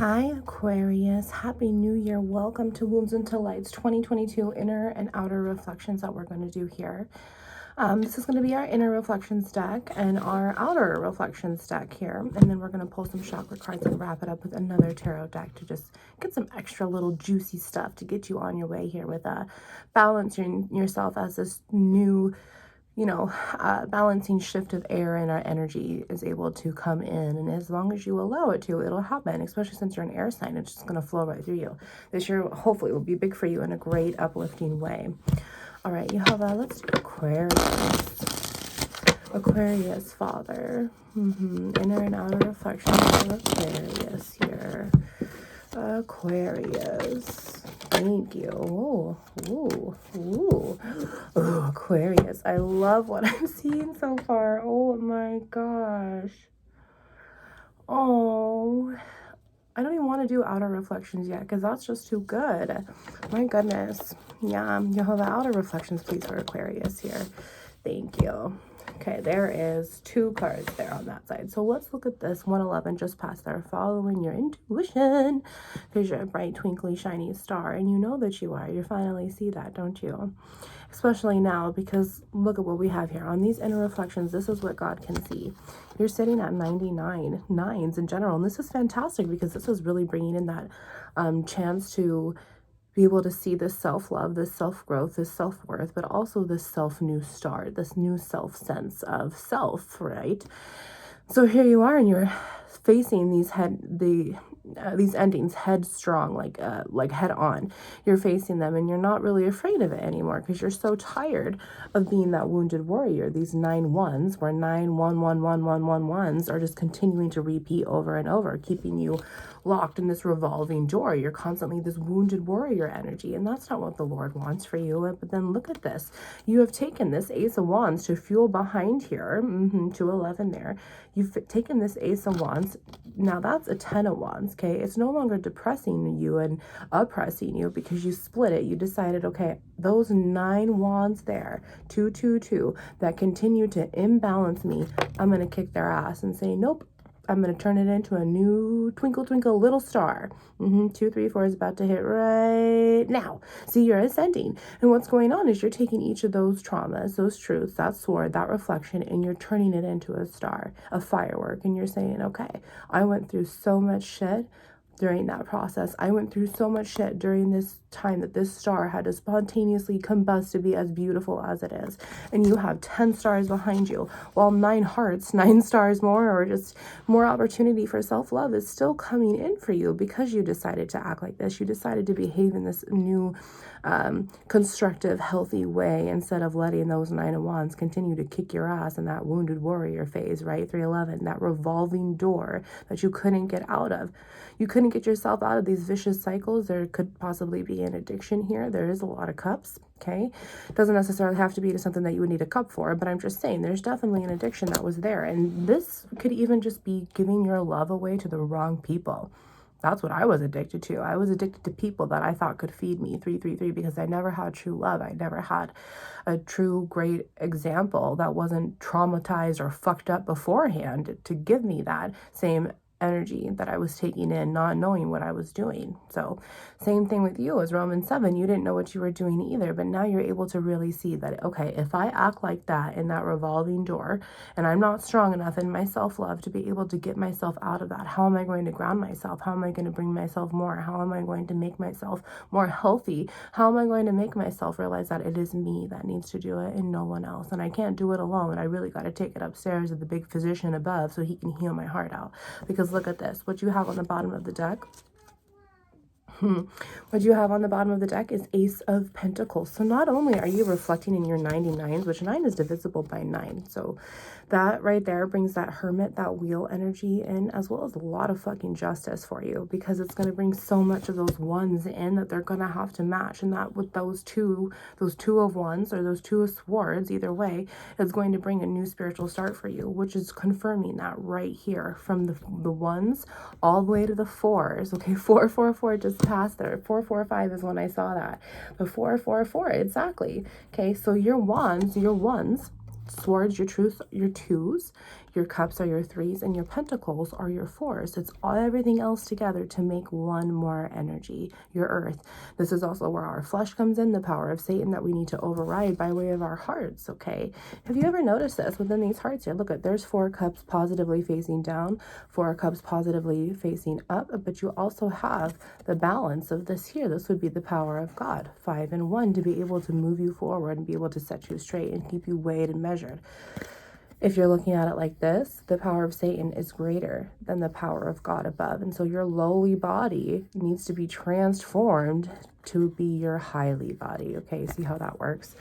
Hi Aquarius, Happy New Year. Welcome to Wounds into Light's 2022 inner and outer reflections that we're going to do here. This is going to be our inner reflections deck and our outer reflections deck here. And then we're going to pull some chakra cards and wrap it up with another tarot deck to just get some extra little juicy stuff to get you on your way here with balancing yourself as this new balancing shift of air and our energy is able to come in, and as long as you allow it to, it'll happen, especially since you're an air sign. It's just going to flow right through you. This year hopefully will be big for you in a great uplifting way. All right, you have let's do Aquarius Father, inner and outer reflections of Aquarius here. Aquarius, thank you. Ooh, Aquarius, I love what I'm seeing so far. Oh my gosh. Oh, I don't even want to do outer reflections yet because that's just too good. My goodness. Yeah, you'll have outer reflections please for Aquarius here. Thank you. Okay, there is two cards there on that side. So let's look at this 111 just past there. Following your intuition, because you're a bright, twinkly, shiny star, and you know that you are. You finally see that, don't you? Especially now, because look at what we have here. On these inner reflections, this is what God can see. You're sitting at 99 nines in general, and this is fantastic because this is really bringing in that chance to be able to see this self-love, this self-growth, this self-worth, but also this self-new start, this new self-sense of self, right? So here you are, and you're facing these endings headstrong, like head on. You're facing them, and you're not really afraid of it anymore because you're so tired of being that wounded warrior. These 9 ones, where 9 1 1 1 1 1 ones are just continuing to repeat over and over, keeping you locked in this revolving door. You're constantly this wounded warrior energy, and that's not what the Lord wants for you. But then look at this. You have taken this Ace of Wands to fuel behind here, 211 there. You've taken this Ace of Wands. Now that's a 10 of Wands, okay? It's no longer depressing you and oppressing you because you split it. You decided, okay, those 9 wands there, 2 2 2, that continue to imbalance me, I'm going to kick their ass and say, nope, I'm going to turn it into a new twinkle, twinkle, little star. 2 3 4 is about to hit right now. See, you're ascending. And what's going on is you're taking each of those traumas, those truths, that sword, that reflection, and you're turning it into a star, a firework. And you're saying, okay, I went through so much shit during that process. I went through so much shit during this time that this star had to spontaneously combust to be as beautiful as it is. And you have 10 stars behind you, while 9 hearts, 9 stars more, or just more opportunity for self-love is still coming in for you because you decided to act like this. You decided to behave in this new constructive, healthy way instead of letting those 9 of Wands continue to kick your ass in that wounded warrior phase, right? 311, that revolving door that you couldn't get out of. You couldn't get yourself out of these vicious cycles. There could possibly be an addiction here. There is a lot of cups, okay? It doesn't necessarily have to be something that you would need a cup for, but I'm just saying there's definitely an addiction that was there. And this could even just be giving your love away to the wrong people. That's what I was addicted to. I was addicted to people that I thought could feed me, 333, because I never had true love. I never had a true great example that wasn't traumatized or fucked up beforehand to give me that same energy that I was taking in, not knowing what I was doing. So same thing with you as Romans 7. You didn't know what you were doing either, but now you're able to really see that, okay, if I act like that in that revolving door and I'm not strong enough in my self-love to be able to get myself out of that, how am I going to ground myself? How am I going to bring myself more? How am I going to make myself more healthy? How am I going to make myself realize that it is me that needs to do it and no one else? And I can't do it alone. I really got to take it upstairs to the big physician above so he can heal my heart out. Because look at this. What you have on the bottom of the deck. What you have on the bottom of the deck is Ace of Pentacles. So not only are you reflecting in your 99s, which 9 is divisible by 9. So that right there brings that Hermit, that wheel energy in, as well as a lot of fucking justice for you, because it's going to bring so much of those ones in that they're going to have to match. And that with those two of wands or those 2 of swords, either way, is going to bring a new spiritual start for you, which is confirming that right here from the ones all the way to the 4s. Okay, 444 just passed there. 445 is when I saw that. But 444, exactly. Okay, so your wands, your ones, swords, your truth, your 2s, Your cups are your threes, and your pentacles are your fours. It's all everything else together to make one more energy, your earth. This is also where our flesh comes in, the power of Satan that we need to override by way of our hearts, okay? Have you ever noticed this within these hearts here? Look at, there's 4 cups positively facing down, 4 cups positively facing up, but you also have the balance of this here. This would be the power of God, 5 and 1, to be able to move you forward and be able to set you straight and keep you weighed and measured. If you're looking at it like this, the power of Satan is greater than the power of God above. And so your lowly body needs to be transformed to be your highly body. Okay, see how that works?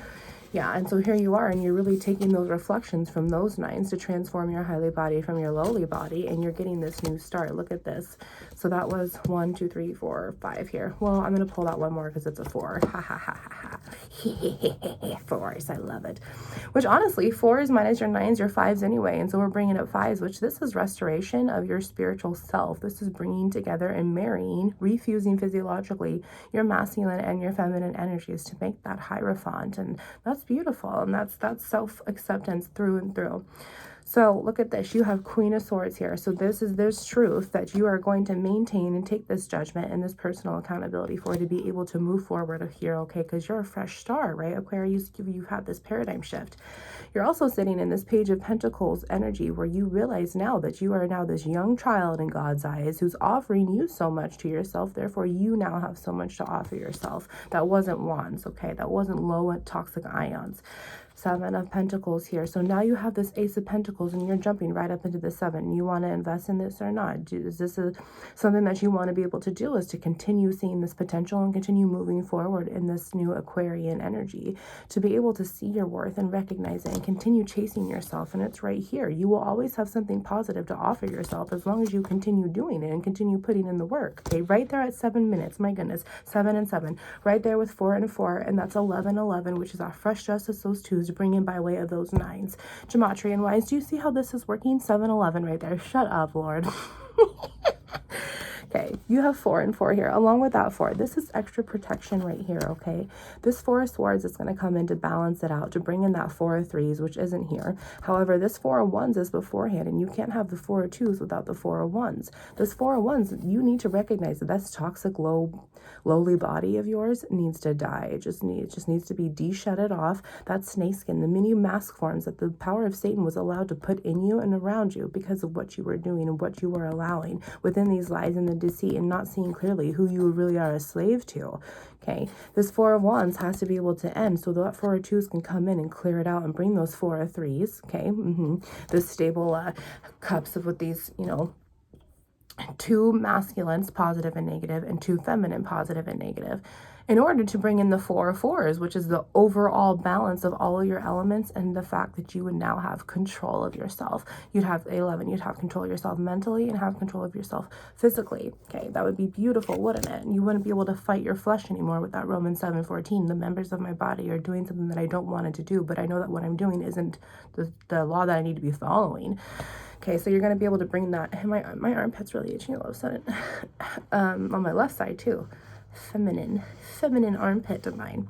Yeah, and so here you are, and you're really taking those reflections from those 9s to transform your highly body from your lowly body, and you're getting this new start. Look at this. So that was 1, 2, 3, 4, 5 here. Well, I'm going to pull out one more because it's a 4. Ha ha ha ha ha. 4s, I love it. Which honestly, 4s minus your 9s, your 5s anyway, and so we're bringing up 5s, which this is restoration of your spiritual self. This is bringing together and marrying, refusing physiologically your masculine and your feminine energies to make that hierophant, and that's beautiful, and that's self-acceptance through and through. So look at this. You have Queen of Swords here. So there's truth that you are going to maintain and take this judgment and this personal accountability for, to be able to move forward here, okay? Because you're a fresh star, right, Aquarius? You've had this paradigm shift. You're also sitting in this Page of Pentacles energy where you realize now that you are now this young child in God's eyes who's offering you so much to yourself. Therefore, you now have so much to offer yourself. That wasn't wands, okay? That wasn't low toxic ions. 7 of Pentacles here. So now you have this Ace of Pentacles, and you're jumping right up into the 7. You want to invest in this or not? Is this something that you want to be able to do, is to continue seeing this potential and continue moving forward in this new Aquarian energy, to be able to see your worth and recognize it and continue chasing yourself. And it's right here. You will always have something positive to offer yourself as long as you continue doing it and continue putting in the work. Okay, right there at 7 minutes. My goodness, 7 and 7. Right there with 4 and 4, and that's 11, 11, which is our fresh justice, those 2s to bring in by way of those 9s. Gematria and wise. Do you see how this is working? 7, 11 right there. Shut up, Lord. Okay, you have 4 and 4 here. Along with that 4, this is extra protection right here, okay? This 4 of Swords is going to come in to balance it out, to bring in that 4 of 3s, which isn't here. However, this 4 of 1s is beforehand, and you can't have the 4 of 2s without the 4 of 1s. This 4 of 1s, you need to recognize that that's toxic, lowly body of yours needs to die. It just needs to be de-shedded off. That snakeskin, the mini mask forms that the power of Satan was allowed to put in you and around you because of what you were doing and what you were allowing within these lies and the deceit, and not seeing clearly who you really are a slave to. Okay, this 4 of Wands has to be able to end so that 4 of 2s can come in and clear it out and bring those 4 of 3s. Okay, this stable cups of with these, 2 masculines, positive and negative, and 2 feminine, positive and negative, in order to bring in the 4 of 4s, which is the overall balance of all of your elements, and the fact that you would now have control of yourself. You'd have 11, you'd have control of yourself mentally and have control of yourself physically. Okay, that would be beautiful, wouldn't it? And you wouldn't be able to fight your flesh anymore with that Romans 7:14. The members of my body are doing something that I don't want it to do, but I know that what I'm doing isn't the law that I need to be following. Okay, so you're going to be able to bring that. My armpit's really itching all of a sudden. On my left side too. Feminine armpit of mine.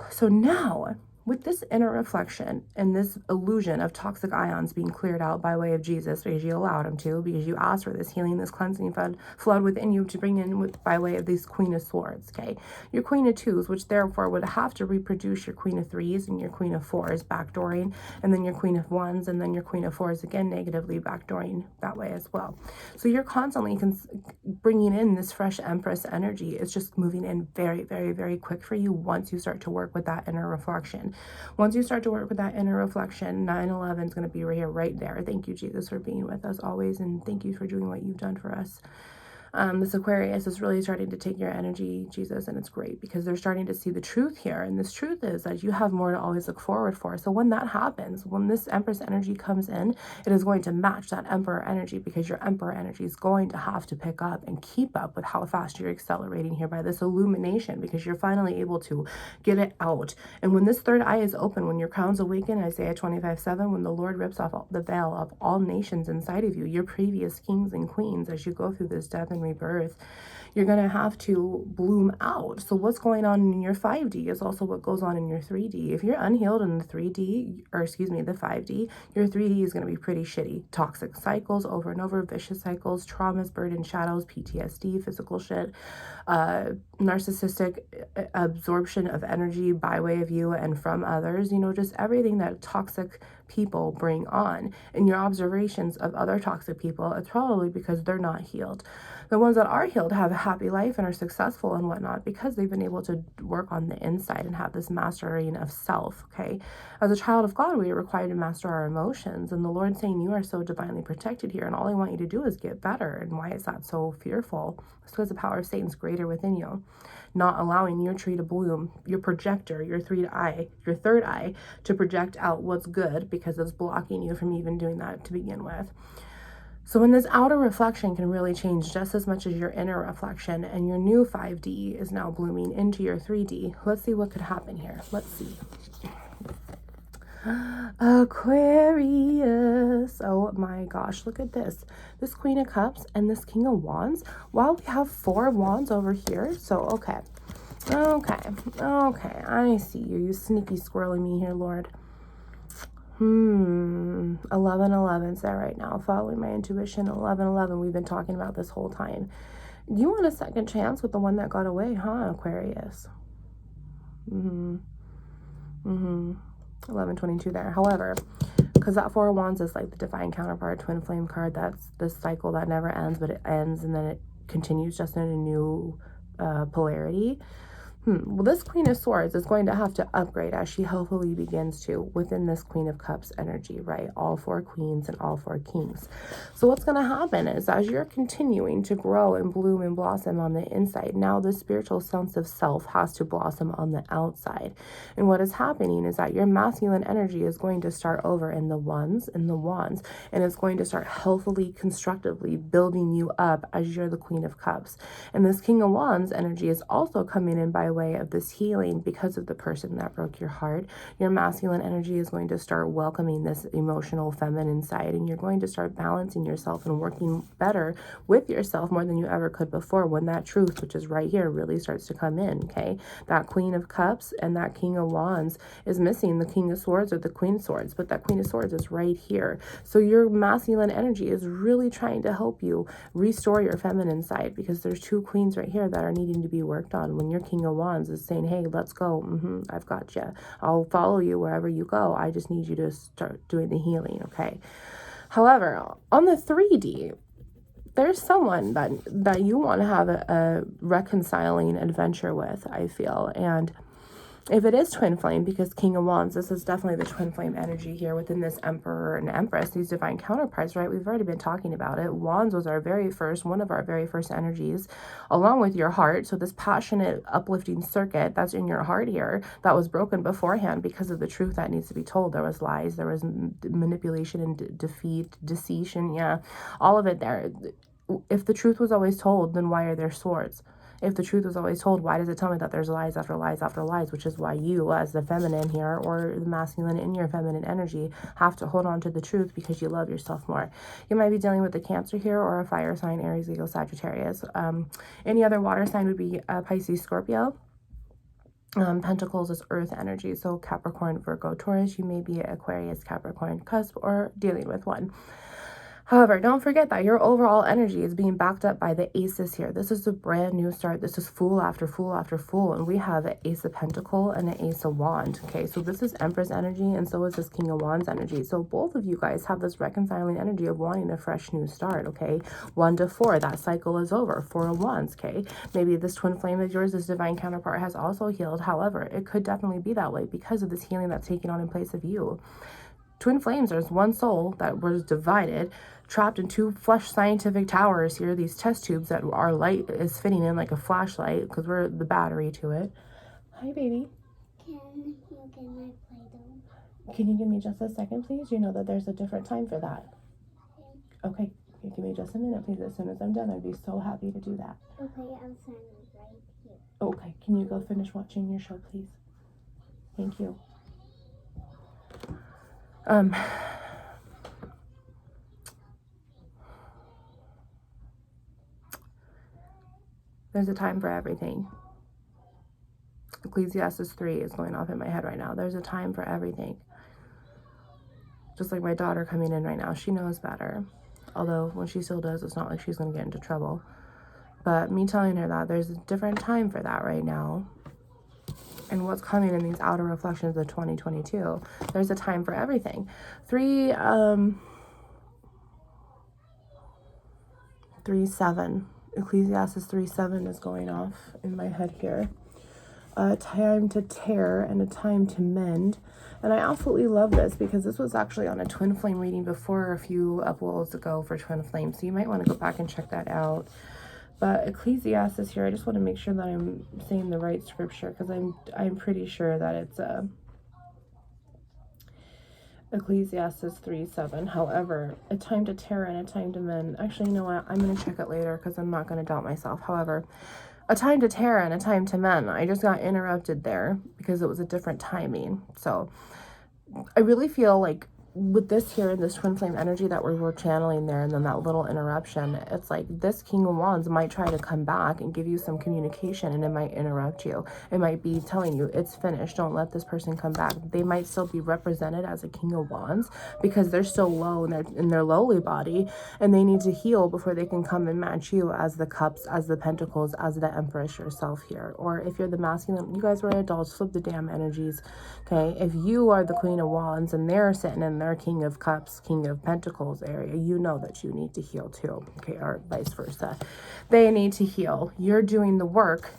So now, with this inner reflection and this illusion of toxic ions being cleared out by way of Jesus, because you allowed him to, because you asked for this healing, this cleansing flood within you to bring in by way of these Queen of Swords, okay? Your Queen of 2s, which therefore would have to reproduce your Queen of 3s and your Queen of 4s backdooring, and then your Queen of 1s, and then your Queen of 4s again negatively backdooring that way as well. So you're constantly bringing in this fresh Empress energy. It's just moving in very, very, very quick for you once you start to work with that inner reflection. Once you start to work with that inner reflection, 9/11 is going to be right here, right there. Thank you, Jesus, for being with us always, and thank you for doing what you've done for us. This Aquarius is really starting to take your energy, Jesus, and it's great because they're starting to see the truth here. And this truth is that you have more to always look forward for. So when that happens, when this Empress energy comes in, it is going to match that Emperor energy, because your Emperor energy is going to have to pick up and keep up with how fast you're accelerating here by this illumination, because you're finally able to get it out. And when this third eye is open, when your crown's awakened, Isaiah 25:7, when the Lord rips off the veil of all nations inside of you, your previous kings and queens, as you go through this death and and rebirth, you're going to have to bloom out. So what's going on in your 5D is also what goes on in your 3D. If you're unhealed in the 3D, or excuse me, the 5D, your 3D is going to be pretty shitty. Toxic cycles over and over, vicious cycles, traumas, burden, shadows, PTSD, physical shit, narcissistic absorption of energy by way of you and from others, you know, just everything that toxic people bring on. And your observations of other toxic people, it's probably because they're not healed. The ones that are healed have a happy life and are successful and whatnot because they've been able to work on the inside and have this mastering of self, okay? As a child of God, we are required to master our emotions. And the Lord's saying, you are so divinely protected here, and all I want you to do is get better. And why is that so fearful? It's because the power of Satan's greater within you, not allowing your tree to bloom, your projector, your third eye, to project out what's good because it's blocking you from even doing that to begin with. So when this outer reflection can really change just as much as your inner reflection, and your new 5D is now blooming into your 3D, let's see what could happen here. Let's see. Aquarius. Oh my gosh, look at this. This Queen of Cups and this King of Wands. While we have 4 wands over here. So, okay, I see you. You sneaky squirreling me here, Lord. 11-11's there right now. Following my intuition. 11-11. We've been talking about this whole time. You want a second chance with the one that got away, huh, Aquarius? 11-22 there. However, because that 4 of Wands is like the divine counterpart, twin flame card. That's the cycle that never ends, but it ends and then it continues just in a new polarity. Well, this Queen of Swords is going to have to upgrade as she healthily begins to within this Queen of Cups energy, right? All 4 queens and all 4 kings. So what's going to happen is as you're continuing to grow and bloom and blossom on the inside, now the spiritual sense of self has to blossom on the outside. And what is happening is that your masculine energy is going to start over in the ones and the wands, and it's going to start healthily, constructively building you up as you're the Queen of Cups. And this King of Wands energy is also coming in by way of this healing because of the person that broke your heart. Your masculine energy is going to start welcoming this emotional feminine side, and you're going to start balancing yourself and working better with yourself more than you ever could before when that truth, which is right here, really starts to come in, okay? That Queen of Cups and that King of Wands is missing the King of Swords or the Queen of Swords, but that Queen of Swords is right here. So your masculine energy is really trying to help you restore your feminine side, because there's 2 queens right here that are needing to be worked on. When your King of Wands is saying, hey, let's go. I've got you. I'll follow you wherever you go. I just need you to start doing the healing, okay? However, on the 3D, there's someone that you want to have a reconciling adventure with, I feel. And if it is twin flame, because King of Wands, this is definitely the twin flame energy here within this Emperor and Empress, these divine counterparts, right? We've already been talking about it. Wands was one of our very first energies, along with your heart. So this passionate, uplifting circuit that's in your heart here, that was broken beforehand because of the truth that needs to be told. There was lies, there was manipulation and defeat, deceit, yeah, all of it there. If the truth was always told, then why are there swords? If the truth was always told, why does it tell me that there's lies after lies after lies? Which is why you, as the feminine here, or the masculine in your feminine energy, have to hold on to the truth because you love yourself more. You might be dealing with a Cancer here, or a fire sign, Aries, Leo, Sagittarius. Any other water sign would be Pisces, Scorpio. Pentacles is earth energy, so Capricorn, Virgo, Taurus. You may be Aquarius, Capricorn, Cusp, or dealing with one. However, don't forget that your overall energy is being backed up by the aces here. This is a brand new start. This is Fool after Fool after Fool. And we have an Ace of Pentacle and an Ace of Wand. Okay, so this is Empress energy, and so is this King of Wands energy. So both of you guys have this reconciling energy of wanting a fresh new start, okay? 1 to 4, that cycle is over. 4 of Wands, okay? Maybe this twin flame of yours, this divine counterpart, has also healed. However, it could definitely be that way because of this healing that's taking on in place of you. Twin flames, there's one soul that was divided, trapped in 2 flesh scientific towers here, these test tubes that our light is fitting in like a flashlight because we're the battery to it. Hi, baby. Can you get my Play-Doh? Can you give me just a second, please? You know that there's a different time for that. Okay, give me just a minute, please. As soon as I'm done, I'd be so happy to do that. Okay, I'm signing right here. Okay, can you go finish watching your show, please? Thank you. There's a time for everything. Ecclesiastes 3 is going off in my head right now. There's a time for everything. Just like my daughter coming in right now. She knows better. Although when she still does, it's not like she's going to get into trouble. But me telling her that there's a different time for that right now. And what's coming in these outer reflections of 2022. There's a time for everything. 3-7. Ecclesiastes 3:7 is going off in my head here. A time to tear and a time to mend. And I absolutely love this because this was actually on a twin flame reading before a few uploads ago for twin flame. So you might want to go back and check that out. But Ecclesiastes here, I just want to make sure that I'm saying the right scripture because I'm pretty sure that it's Ecclesiastes 3:7. However, a time to tear and a time to mend. Actually, you know what? I'm going to check it later because I'm not going to doubt myself. However, a time to tear and a time to mend. I just got interrupted there because it was a different timing. So I really feel like with this here, this twin flame energy that we're channeling there, and then that little interruption, it's like this King of Wands might try to come back and give you some communication, and it might interrupt you. It might be telling you it's finished, don't let this person come back. They might still be represented as a King of Wands because they're still low in their lowly body, and they need to heal before they can come and match you as the Cups, as the Pentacles, as the Empress yourself here. Or if you're the masculine, you guys were adults, flip the damn energies. Okay, if you are the Queen of Wands and they're sitting in their King of Cups, King of Pentacles area, you know that you need to heal too. Okay, or vice versa. They need to heal. You're doing the work,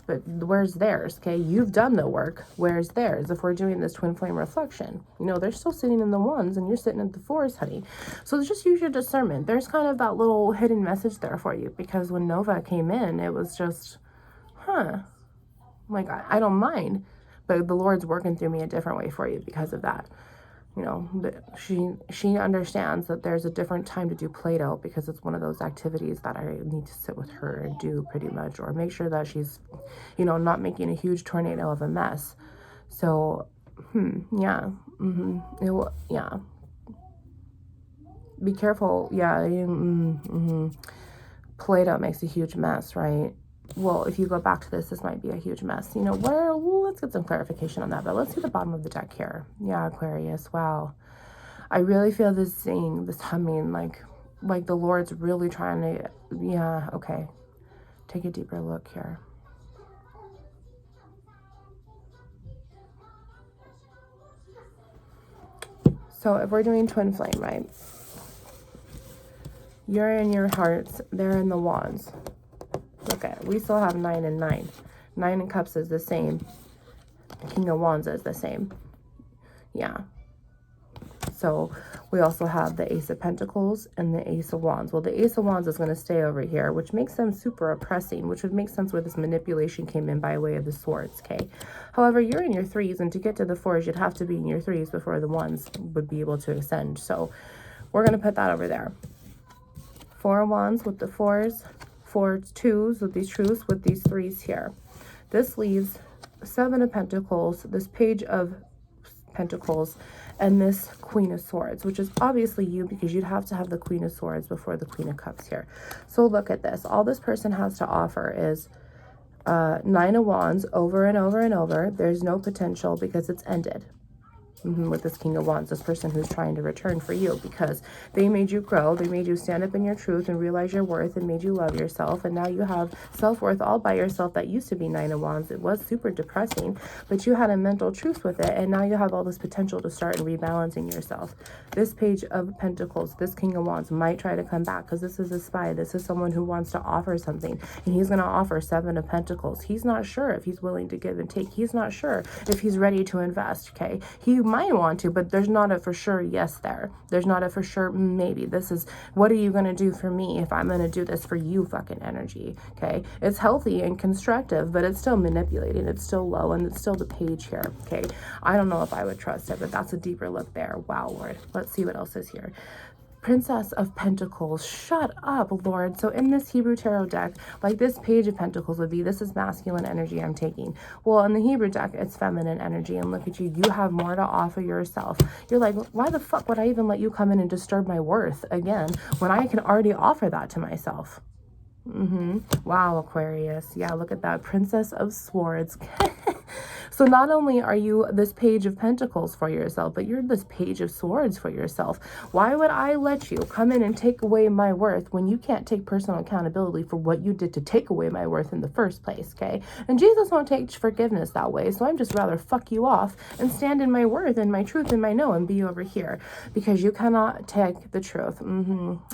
but where's theirs? Okay, you've done the work. Where's theirs? If we're doing this twin flame reflection, you know, they're still sitting in the ones and you're sitting at the fours, honey. So just use your discernment. There's kind of that little hidden message there for you because when Nova came in, it was just, like, I don't mind. But the Lord's working through me a different way for you because of that. You know, she understands that there's a different time to do Play-Doh because it's one of those activities that I need to sit with her and do pretty much, or make sure that she's, you know, not making a huge tornado of a mess. So, yeah, yeah. Be careful, yeah, Play-Doh makes a huge mess, right? Well, if you go back to this might be a huge mess. You know, let's get some clarification on that. But let's see the bottom of the deck here. Yeah, Aquarius. Wow. I really feel this zing, this humming, like the Lord's really trying to, yeah, okay. Take a deeper look here. So if we're doing twin flame, right? You're in your hearts. They're in the wands. Look at it. We still have 9 and 9. 9 in cups is the same. King of Wands is the same. Yeah. So we also have the Ace of Pentacles and the Ace of Wands. Well, the Ace of Wands is going to stay over here, which makes them super oppressing, which would make sense where this manipulation came in by way of the swords, okay? However, you're in your 3s, and to get to the 4s, you'd have to be in your 3s before the 1s would be able to ascend. So we're going to put that over there. 4 Wands with the 4s. 4 2s with these truths with these 3s here. This leaves 7 of Pentacles, this Page of Pentacles, and this Queen of Swords, which is obviously you because you'd have to have the Queen of Swords before the Queen of Cups here. So look at this. All this person has to offer is 9 of Wands over and over and over. There's no potential because it's ended. With this King of Wands, this person who's trying to return for you because they made you grow, they made you stand up in your truth and realize your worth and made you love yourself, and now you have self-worth all by yourself. That used to be 9 of Wands. It was super depressing, but you had a mental truth with it, and now you have all this potential to start rebalancing yourself. This Page of Pentacles, this King of Wands might try to come back because this is a spy. This is someone who wants to offer something, and he's going to offer 7 of Pentacles. He's not sure if he's willing to give and take. He's not sure if he's ready to invest, okay? He might want to, but there's not a for sure yes there. There's not a for sure maybe. This is, what are you going to do for me if I'm going to do this for you fucking energy, okay? It's healthy and constructive, but it's still manipulating. It's still low, and it's still the Page here, okay? I don't know if I would trust it, but that's a deeper look there. Wow, Lord. Let's see what else is here. Princess of Pentacles. Shut up, Lord. So in this Hebrew tarot deck, like this Page of Pentacles would be, this is masculine energy I'm taking. Well, in the Hebrew deck, it's feminine energy. And look at you. You have more to offer yourself. You're like, why the fuck would I even let you come in and disturb my worth again when I can already offer that to myself? Wow, Aquarius. Yeah, look at that. Princess of Swords. So not only are you this Page of Pentacles for yourself, but you're this Page of Swords for yourself. Why would I let you come in and take away my worth when you can't take personal accountability for what you did to take away my worth in the first place, okay? And Jesus won't take forgiveness that way, so I'm just rather fuck you off and stand in my worth and my truth and my no and be over here, because you cannot take the truth.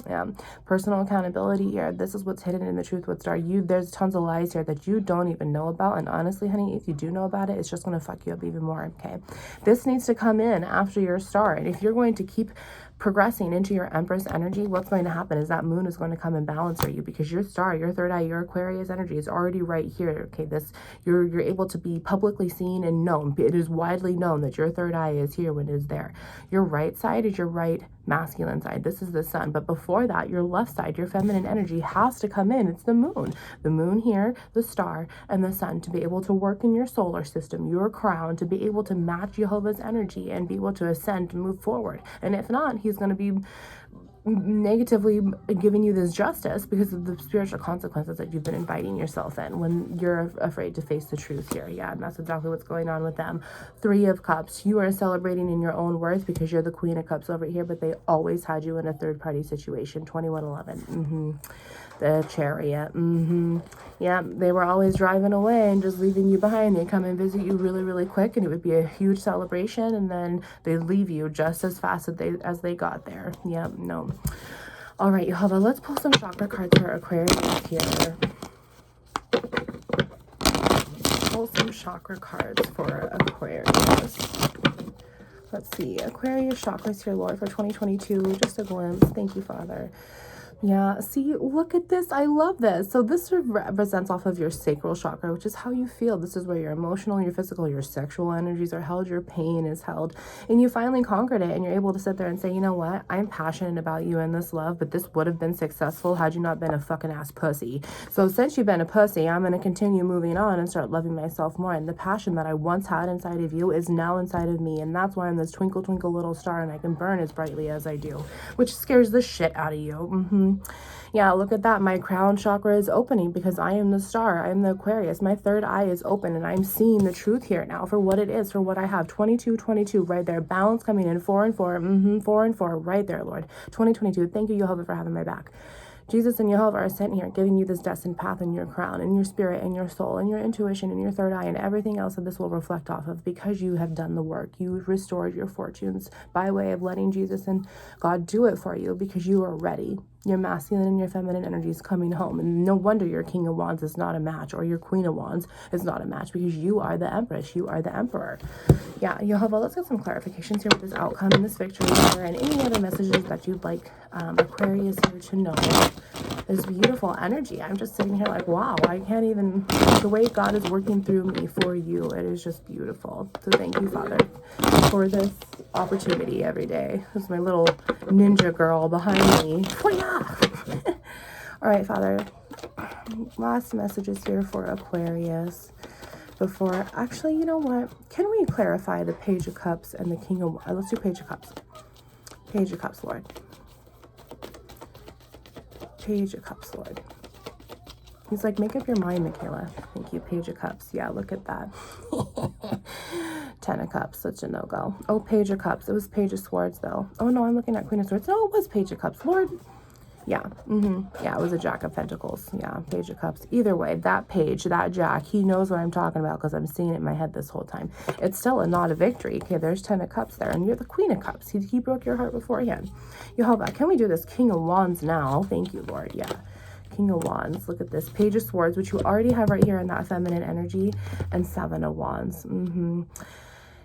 Yeah, personal accountability here. This is what's hidden in the truth, what's dark. There's tons of lies here that you don't even know about, and honestly, honey, if you do know about it, it's just going to fuck you up even more, okay? This needs to come in after your star, and if you're going to keep progressing into your Empress energy, what's going to happen is that moon is going to come and balance for you, because your star, your third eye, your Aquarius energy is already right here, okay? This, you're able to be publicly seen and known. It is widely known that your third eye is here when it is there. Your right side is your right masculine side. This is the sun. But before that, your left side, your feminine energy, has to come in. It's the moon. The moon here, the star, and the sun, to be able to work in your solar system, your crown, to be able to match Jehovah's energy and be able to ascend and move forward. And if not, he's going to be negatively giving you this justice because of the spiritual consequences that you've been inviting yourself in when you're afraid to face the truth here. Yeah, and that's exactly what's going on with them. Three of Cups. You are celebrating in your own worth because you're the Queen of Cups over here, but they always had you in a third-party situation. 2111. The Chariot. Yeah, they were always driving away and just leaving you behind. They come and visit you really, really quick, and it would be a huge celebration, and then they leave you just as fast as they got there. Yeah, no. All right, Jehovah, let's pull some chakra cards for Aquarius here. Pull some chakra cards for Aquarius. Let's see. Aquarius chakras here, Lord, for 2022. Just a glimpse. Thank you, Father. Yeah, see, look at this. I love this. So this represents off of your sacral chakra, which is how you feel. This is where your emotional, your physical, your sexual energies are held, your pain is held, and you finally conquered it, and you're able to sit there and say, you know what, I'm passionate about you and this love, but this would have been successful had you not been a fucking ass pussy. So since you've been a pussy, I'm going to continue moving on and start loving myself more, and the passion that I once had inside of you is now inside of me, and that's why I'm this twinkle, twinkle little star, and I can burn as brightly as I do, which scares the shit out of you. Yeah, look at that. My crown chakra is opening because I am the star. I am the Aquarius. My third eye is open, and I'm seeing the truth here now for what it is, for what I have. 22 right there. Balance coming in. 4 and 4. 4 and 4 right there, Lord. 2022. Thank you, Jehovah, for having my back. Jesus and Jehovah are sent here, giving you this destined path in your crown, in your spirit, in your soul, in your intuition, in your third eye, and everything else that this will reflect off of, because you have done the work. You've restored your fortunes by way of letting Jesus and God do it for you, because you are ready. Your masculine and your feminine energy is coming home, and no wonder your King of Wands is not a match, or your Queen of Wands is not a match, because you are the Empress, you are the Emperor. Yeah, Jehovah, let's get some clarifications here with this outcome and this victory here, and any other messages that you'd like Aquarius here to know. This beautiful energy. I'm just sitting here like, wow, I can't even, the way God is working through me for you, it is just beautiful. So thank you, Father, for this opportunity every day. This is my little ninja girl behind me. All right, Father, last messages here for Aquarius before, actually, you know what? Can we clarify the Page of Cups and the King of, let's do Page of Cups. Page of Cups, Lord. Page of Cups, Lord. He's like, make up your mind, Michaela. Thank you, Page of Cups. Yeah, look at that. 10 of Cups, such a no-go. Oh, Page of Cups. It was Page of Swords, though. Oh, no, I'm looking at Queen of Swords. No, it was Page of Cups, Lord. Yeah, yeah, it was a Jack of Pentacles. Yeah, Page of Cups. Either way, that page, that Jack, he knows what I'm talking about because I'm seeing it in my head this whole time. It's still not a victory. Okay, there's 10 of Cups there, and you're the Queen of Cups. He broke your heart beforehand. Jehovah, can we do this King of Wands now? Thank you, Lord. Yeah. King of Wands. Look at this. Page of Swords, which you already have right here in that feminine energy, and 7 of Wands.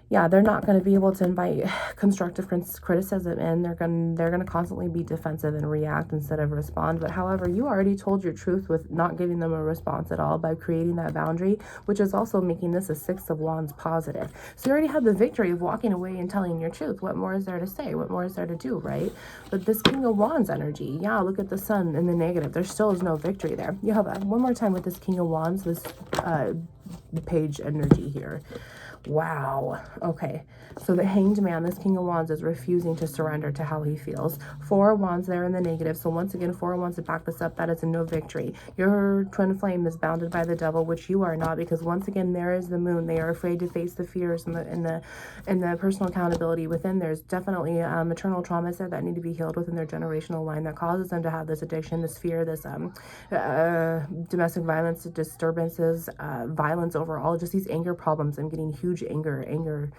Yeah, they're not going to be able to invite constructive criticism in. They're going to constantly be defensive and react instead of respond. But however, you already told your truth with not giving them a response at all by creating that boundary, which is also making this a 6 of Wands positive. So you already had the victory of walking away and telling your truth. What more is there to say? What more is there to do, right? But this King of Wands energy, yeah, look at the sun in the negative. There still is no victory there. Jehovah, one more time with this King of Wands, this page energy here. Wow. Okay. So the Hanged Man, this King of Wands, is refusing to surrender to how he feels. Four of Wands there in the negative. So once again, Four of Wands to back this up, that is a no victory. Your twin flame is bounded by the devil, which you are not, because once again, there is the moon. They are afraid to face the fears and the personal accountability within. There's definitely maternal traumas there that need to be healed within their generational line that causes them to have this addiction, this fear, this domestic violence, disturbances, violence overall, just these anger problems. I'm getting huge anger.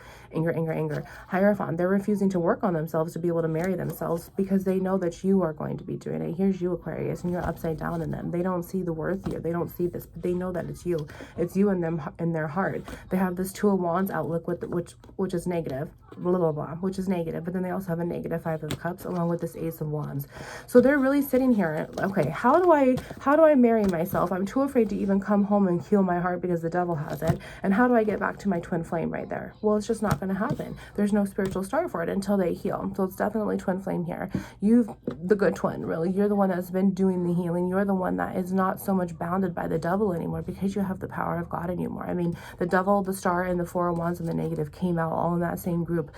Hierophant, they're refusing to work on themselves to be able to marry themselves because they know that you are going to be doing it. Here's you, Aquarius, and you're upside down in them. They don't see the worth here. They don't see this, but they know that it's you. It's you in them, in their heart. They have this Two of Wands outlook with which is negative, blah blah blah, which is negative, but then they also have a negative Five of Cups along with this Ace of Wands. So they're really sitting here, okay, how do I marry myself? I'm too afraid to even come home and heal my heart because the devil has it. And how do I get back to my twin flame right there? Well, it's just not going to happen. There's no spiritual start for it until they heal. So it's definitely twin flame here. You've the good twin, really. You're the one that's been doing the healing. You're the one that is not so much bounded by the devil anymore because you have the power of God in you more. I mean, the devil, the star, and the Four of Wands and the negative came out all in that same group,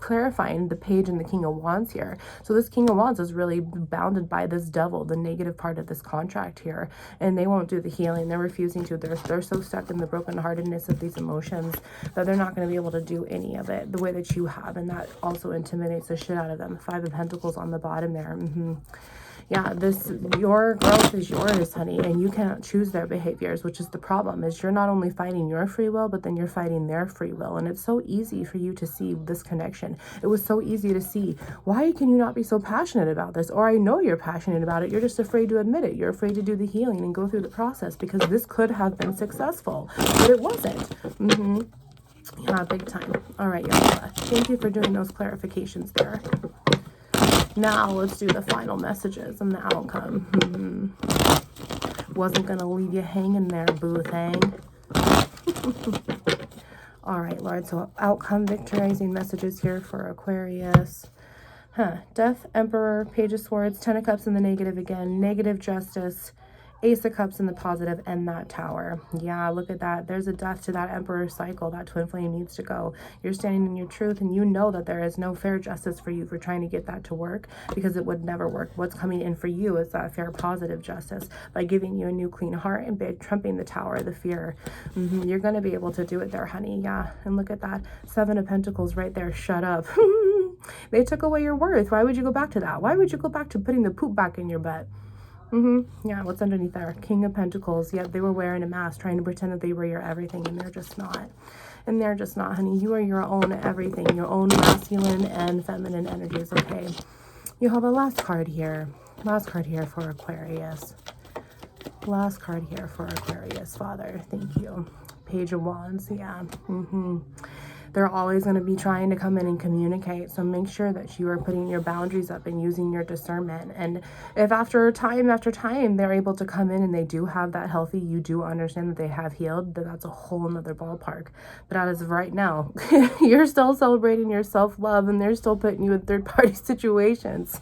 clarifying the Page and the King of Wands here. So this King of Wands is really bounded by this devil, the negative part of this contract here, and they won't do the healing. They're refusing to. They're so stuck in the brokenheartedness of these emotions that they're not going to be able to do any of it the way that you have, and that also intimidates the shit out of them. Five of Pentacles on the bottom there. Yeah, your growth is yours, honey, and you can't choose their behaviors, which is the problem, is you're not only fighting your free will, but then you're fighting their free will. And it's so easy for you to see this connection. It was so easy to see, why can you not be so passionate about this? Or I know you're passionate about it, you're just afraid to admit it. You're afraid to do the healing and go through the process because this could have been successful, but it wasn't. Yeah, big time. All right, y'all. Thank you for doing those clarifications there. Now let's do the final messages and the outcome. Wasn't going to leave you hanging there, boo thing. All right, Lord. So outcome, victorizing messages here for Aquarius. Death, Emperor, Page of Swords, Ten of Cups in the negative again. Negative Justice, Ace of Cups in the positive, and that Tower. Yeah, look at that. There's a death to that Emperor cycle. That twin flame needs to go. You're standing in your truth, and you know that there is no fair justice for you for trying to get that to work, because it would never work. What's coming in for you is that fair positive justice by giving you a new clean heart and by trumping the Tower, the fear. You're going to be able to do it there, honey. Yeah, and look at that. Seven of Pentacles right there. Shut up. They took away your worth. Why would you go back to that? Why would you go back to putting the poop back in your butt? Yeah, what's underneath there? King of Pentacles. Yep, they were wearing a mask, trying to pretend that they were your everything, and they're just not. And they're just not, honey. You are your own everything, your own masculine and feminine energies, okay? You have a last card here. Last card here for Aquarius. Last card here for Aquarius, Father. Thank you. Page of Wands, yeah. They're always going to be trying to come in and communicate. So make sure that you are putting your boundaries up and using your discernment. And if after time they're able to come in and they do have that healthy, you do understand that they have healed, then that's a whole nother ballpark. But as of right now, you're still celebrating your self-love and they're still putting you in third-party situations.